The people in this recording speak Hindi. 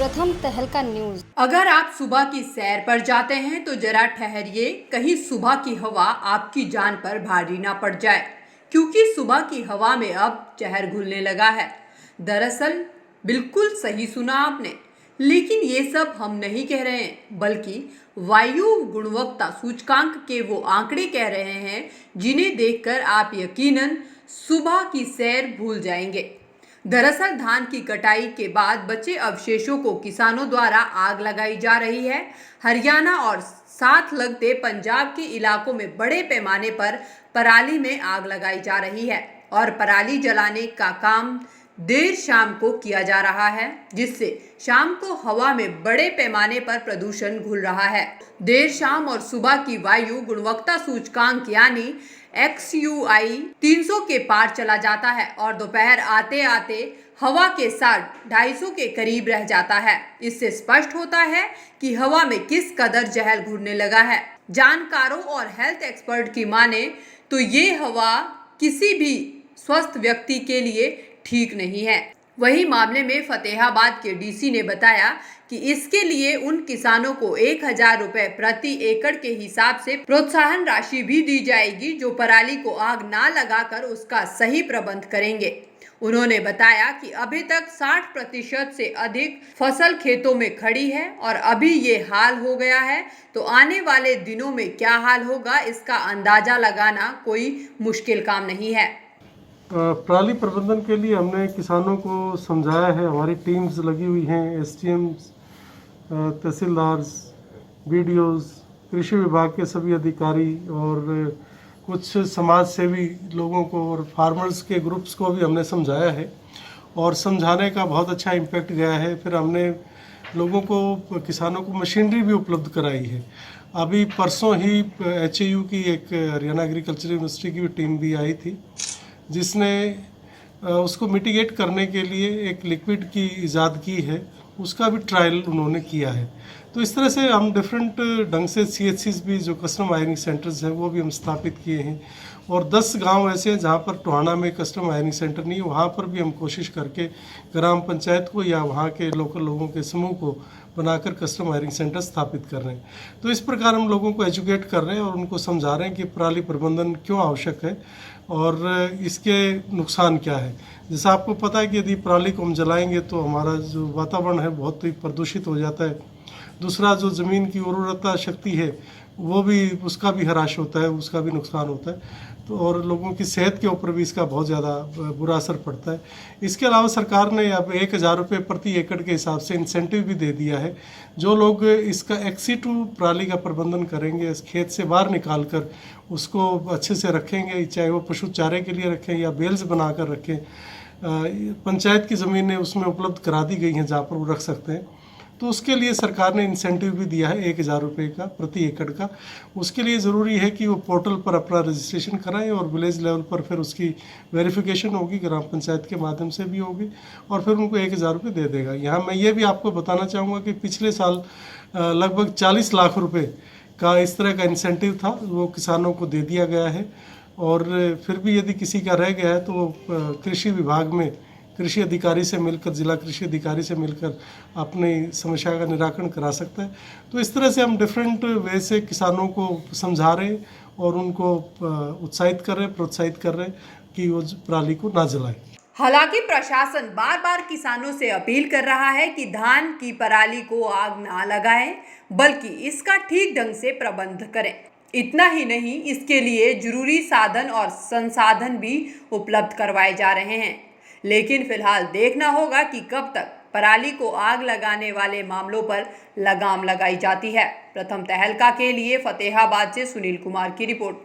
प्रथम तहलका न्यूज। अगर आप सुबह की सैर पर जाते हैं तो जरा ठहरिए, कहीं सुबह की हवा आपकी जान पर भारी ना पड़ जाए, क्योंकि सुबह की हवा में अब जहर घुलने लगा है। दरअसल बिल्कुल सही सुना आपने, लेकिन ये सब हम नहीं कह रहे हैं, बल्कि वायु गुणवत्ता सूचकांक के वो आंकड़े कह रहे हैं जिन्हें देखकर आप यकीनन सुबह की सैर भूल जाएंगे। दरअसल धान की कटाई के बाद बचे अवशेषों को किसानों द्वारा आग लगाई जा रही है। हरियाणा और साथ लगते पंजाब के इलाकों में बड़े पैमाने पर पराली में आग लगाई जा रही है और पराली जलाने का काम देर शाम को किया जा रहा है, जिससे शाम को हवा में बड़े पैमाने पर प्रदूषण घुल रहा है। देर शाम और सुबह की वायु गुणवत्ता सूचकांक यानी XUI 300 के पार चला जाता है और दोपहर आते आते हवा के साथ 250 के करीब रह जाता है। इससे स्पष्ट होता है कि हवा में किस कदर जहर घुलने लगा है। जानकारों और हेल्थ एक्सपर्ट की माने तो ये हवा किसी भी स्वस्थ व्यक्ति के लिए ठीक नहीं है। वही मामले में फतेहाबाद के डीसी ने बताया कि इसके लिए उन किसानों को 1000 रुपए प्रति एकड़ के हिसाब से प्रोत्साहन राशि भी दी जाएगी, जो पराली को आग ना लगाकर उसका सही प्रबंध करेंगे। उन्होंने बताया कि अभी तक 60% से अधिक फसल खेतों में खड़ी है और अभी ये हाल हो गया है, तो आने वाले दिनों में क्या हाल होगा इसका अंदाजा लगाना कोई मुश्किल काम नहीं है। पराली प्रबंधन के लिए हमने किसानों को समझाया है। हमारी टीम्स लगी हुई हैं, SDMs, तहसीलदार्स, BDOs, कृषि विभाग के सभी अधिकारी और कुछ समाज सेवी लोगों को और फार्मर्स के ग्रुप्स को भी हमने समझाया है और समझाने का बहुत अच्छा इम्पैक्ट गया है। फिर हमने लोगों को, किसानों को मशीनरी भी उपलब्ध कराई है। अभी परसों ही HAU की एक हरियाणा एग्रीकल्चर यूनिवर्सिटी की भी टीम भी आई थी, जिसने उसको मिटिगेट करने के लिए एक लिक्विड की इजाद की है, उसका भी ट्रायल उन्होंने किया है। तो इस तरह से हम डिफरेंट ढंग से CHCs भी, जो कस्टम आयरनिंग सेंटर्स हैं, वो भी हम स्थापित किए हैं। और 10 गांव ऐसे हैं जहां पर टोहाना में कस्टम आयरनिंग सेंटर नहीं है, वहां पर भी हम कोशिश करके ग्राम पंचायत को या वहां के लोकल लोगों के समूह को बनाकर कस्टम आयरनिंग सेंटर स्थापित कर रहे हैं। तो इस प्रकार हम लोगों को एजुकेट कर रहे हैं और उनको समझा रहे हैं कि पराली प्रबंधन क्यों आवश्यक है और इसके नुकसान क्या है। जैसा आपको पता है कि यदि पराली को हम जलाएंगे तो हमारा जो वातावरण है बहुत ही प्रदूषित हो जाता है। दूसरा, जो ज़मीन की उर्वरता शक्ति है वो भी, उसका भी ह्रास होता है, उसका भी नुकसान होता है। तो और लोगों की सेहत के ऊपर भी इसका बहुत ज़्यादा बुरा असर पड़ता है। इसके अलावा सरकार ने अब 1000 रुपये प्रति एकड़ के हिसाब से इंसेंटिव भी दे दिया है। जो लोग इसका XC2 पराली का प्रबंधन करेंगे, इस खेत से बाहर निकाल कर उसको अच्छे से रखेंगे, चाहे वो पशु चारे के लिए रखें या बेल्स बना कर रखें। पंचायत की ज़मीनें उसमें उपलब्ध करा दी गई हैं जहाँ पर वो रख सकते हैं। तो उसके लिए सरकार ने इंसेंटिव भी दिया है 1000 रुपये का प्रति एकड़ का। उसके लिए ज़रूरी है कि वो पोर्टल पर अपना रजिस्ट्रेशन कराएं और विलेज लेवल पर फिर उसकी वेरिफिकेशन होगी, ग्राम पंचायत के माध्यम से भी होगी और फिर उनको 1000 रुपये दे देगा। यहाँ मैं ये भी आपको बताना चाहूँगा कि पिछले साल लगभग 40 लाख रुपये का इस तरह का इंसेंटिव था, वो किसानों को दे दिया गया है। और फिर भी यदि किसी का रह गया है तो वो कृषि विभाग में कृषि अधिकारी से मिलकर, जिला कृषि अधिकारी से मिलकर अपनी समस्या का निराकरण करा सकता है। तो इस तरह से हम डिफरेंट वे से किसानों को समझा रहे और उनको उत्साहित कर रहे, प्रोत्साहित कर रहे कि वो पराली को ना जलाएं। हालांकि प्रशासन बार बार किसानों से अपील कर रहा है कि धान की पराली को आग ना लगाएं, बल्कि इसका ठीक ढंग से प्रबंध करें। इतना ही नहीं, इसके लिए जरूरी साधन और संसाधन भी उपलब्ध करवाए जा रहे हैं। लेकिन फिलहाल देखना होगा कि कब तक पराली को आग लगाने वाले मामलों पर लगाम लगाई जाती है। प्रथम तहलका के लिए फतेहाबाद से सुनील कुमार की रिपोर्ट।